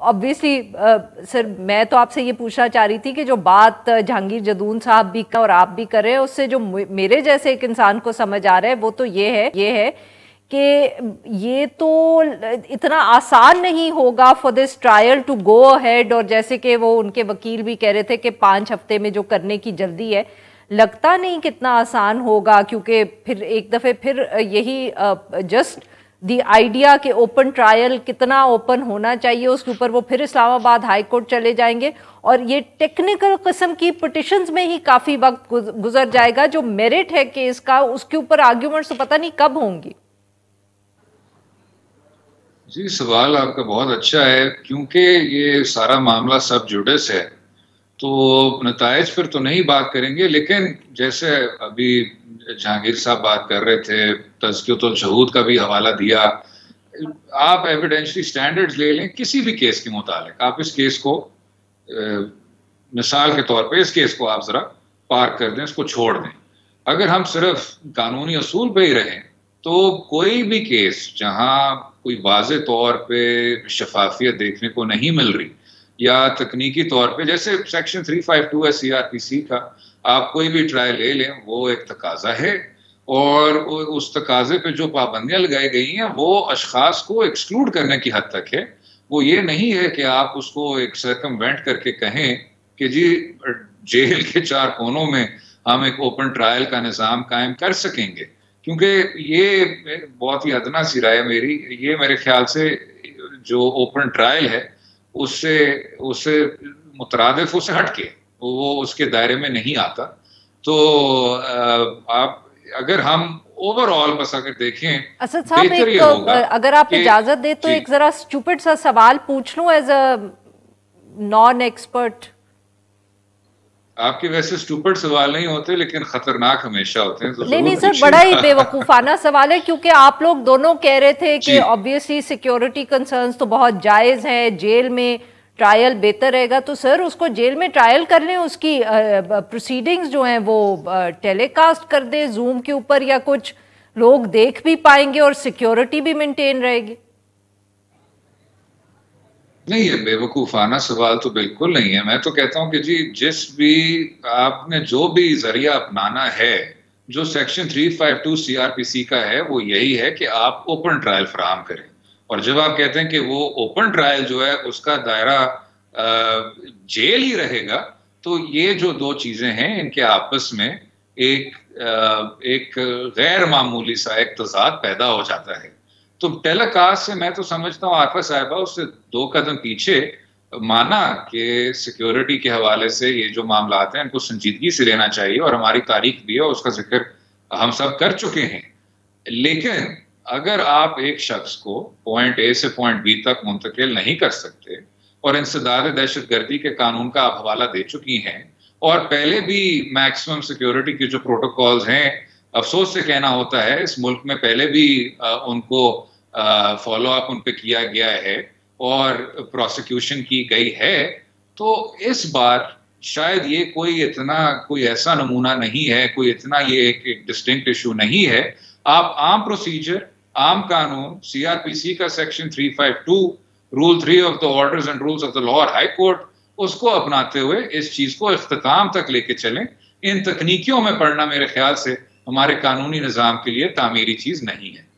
obviously سر میں تو آپ سے یہ پوچھنا چاہ رہی تھی کہ جو بات جہانگیر جدون صاحب بھی اور آپ بھی کر رہے ہیں، اس سے جو میرے جیسے ایک انسان کو سمجھ آ رہا ہے وہ تو یہ ہے کہ یہ تو اتنا آسان نہیں ہوگا for this trial to go ahead، اور جیسے کہ وہ ان کے وکیل بھی کہہ رہے تھے کہ 5 ہفتے میں جو کرنے کی جلدی ہے، لگتا نہیں کتنا آسان ہوگا، کیونکہ پھر ایک دفعہ پھر یہی جسٹ دی آئیڈیا کہ اوپن ٹرائل کتنا اوپن ہونا چاہیے، اس کے اوپر وہ پھر اسلام آباد ہائی کورٹ چلے جائیں گے، اور یہ ٹیکنیکل قسم کی پٹیشنز میں ہی کافی وقت گزر جائے گا۔ جو میرٹ ہے کیس کا، اس کے اوپر آرگیومنٹس تو پتہ نہیں کب ہوں گی۔ جی سوال آپ کا بہت اچھا ہے، کیونکہ یہ سارا معاملہ سب جوڈس ہے، تو نتائج پر تو نہیں بات کریں گے، لیکن جیسے ابھی جہانگیر صاحب بات کر رہے تھے، تزکیۃ الشہود کا بھی حوالہ دیا، آپ ایویڈینشلی سٹینڈرڈز لے لیں کسی بھی کیس کے متعلق، آپ اس کیس کو مثال کے طور پہ اس کیس کو آپ ذرا پارک کر دیں، اس کو چھوڑ دیں۔ اگر ہم صرف قانونی اصول پہ ہی رہیں تو کوئی بھی کیس جہاں کوئی واضح طور پہ شفافیت دیکھنے کو نہیں مل رہی، یا تکنیکی طور پہ جیسے سیکشن 352 ہے CRPC کا، آپ کوئی بھی ٹرائل لے لیں، وہ ایک تقاضا ہے، اور اس تقاضے پہ جو پابندیاں لگائی گئی ہیں وہ اشخاص کو ایکسکلوڈ کرنے کی حد تک ہے۔ وہ یہ نہیں ہے کہ آپ اس کو ایک سرکموینٹ کر کے کہیں کہ جی جیل کے 4 کونوں میں ہم ایک اوپن ٹرائل کا نظام قائم کر سکیں گے، کیونکہ یہ بہت ہی ادنا سی رائے میری، یہ میرے خیال سے جو اوپن ٹرائل ہے اس سے مترادف، اس سے ہٹ کے وہ اس کے دائرے میں نہیں آتا۔ تو آپ اگر ہم اوور آل بس اگر دیکھیں، اسد صاحب اگر آپ اجازت دیں تو ایک ذرا اسٹوپڈ سا سوال پوچھ لوں ایز اے نان ایکسپرٹ۔ آپ کے ویسے اسٹوپڈ سوال نہیں ہوتے لیکن خطرناک ہمیشہ ہوتے ہیں۔ نہیں سر، بڑا ہی بے وقوفانہ سوال ہے، کیونکہ آپ لوگ دونوں کہہ رہے تھے کہ obviously سیکیورٹی کنسرنز تو بہت جائز ہیں، جیل میں ٹرائل بہتر رہے گا، تو سر اس کو جیل میں ٹرائل کر لیں، اس کی پروسیڈنگز جو ہیں وہ ٹیلی کاسٹ کر دیں زوم کے اوپر، یا کچھ لوگ دیکھ بھی پائیں گے اور سیکیورٹی بھی مینٹین رہے گی۔ نہیں، یہ بے وقوفانہ سوال تو بالکل نہیں ہے۔ میں تو کہتا ہوں کہ جی جس بھی آپ نے جو بھی ذریعہ اپنانا ہے، جو سیکشن 352 CRPC کا ہے، وہ یہی ہے کہ آپ اوپن ٹرائل فراہم کریں، اور جب آپ کہتے ہیں کہ وہ اوپن ٹرائل جو ہے اس کا دائرہ جیل ہی رہے گا، تو یہ جو 2 چیزیں ہیں ان کے آپس میں ایک غیر معمولی سا ایک تضاد پیدا ہو جاتا ہے۔ تو ٹیلی کاسٹ سے میں تو سمجھتا ہوں عارفہ صاحبہ اس سے 2 قدم پیچھے مانا کہ سیکیورٹی کے حوالے سے یہ جو معاملات ہیں ان کو سنجیدگی سے لینا چاہیے، اور ہماری تاریخ بھی ہے، اس کا ذکر ہم سب کر چکے ہیں۔ لیکن اگر آپ ایک شخص کو پوائنٹ A سے پوائنٹ B تک منتقل نہیں کر سکتے، اور انسداد دہشت گردی کے قانون کا آپ حوالہ دے چکی ہیں، اور پہلے بھی میکسیمم سیکیورٹی کے جو پروٹوکولز ہیں، افسوس سے کہنا ہوتا ہے اس ملک میں پہلے بھی ان کو فالو اپ ان پہ کیا گیا ہے اور پروسیکیوشن کی گئی ہے، تو اس بار شاید یہ کوئی ایسا نمونہ نہیں ہے، کوئی اتنا یہ ایک ڈسٹنکٹ ایشو نہیں ہے۔ آپ عام پروسیجر، عام قانون، CRPC کا section 352، rule 3 of the orders and rules of the Lahore high court, اس کو اپناتے ہوئے اس چیز کو اختتام تک لے کے چلیں۔ ان تکنیکیوں میں پڑھنا میرے خیال سے ہمارے قانونی نظام کے لیے تعمیری چیز نہیں ہے۔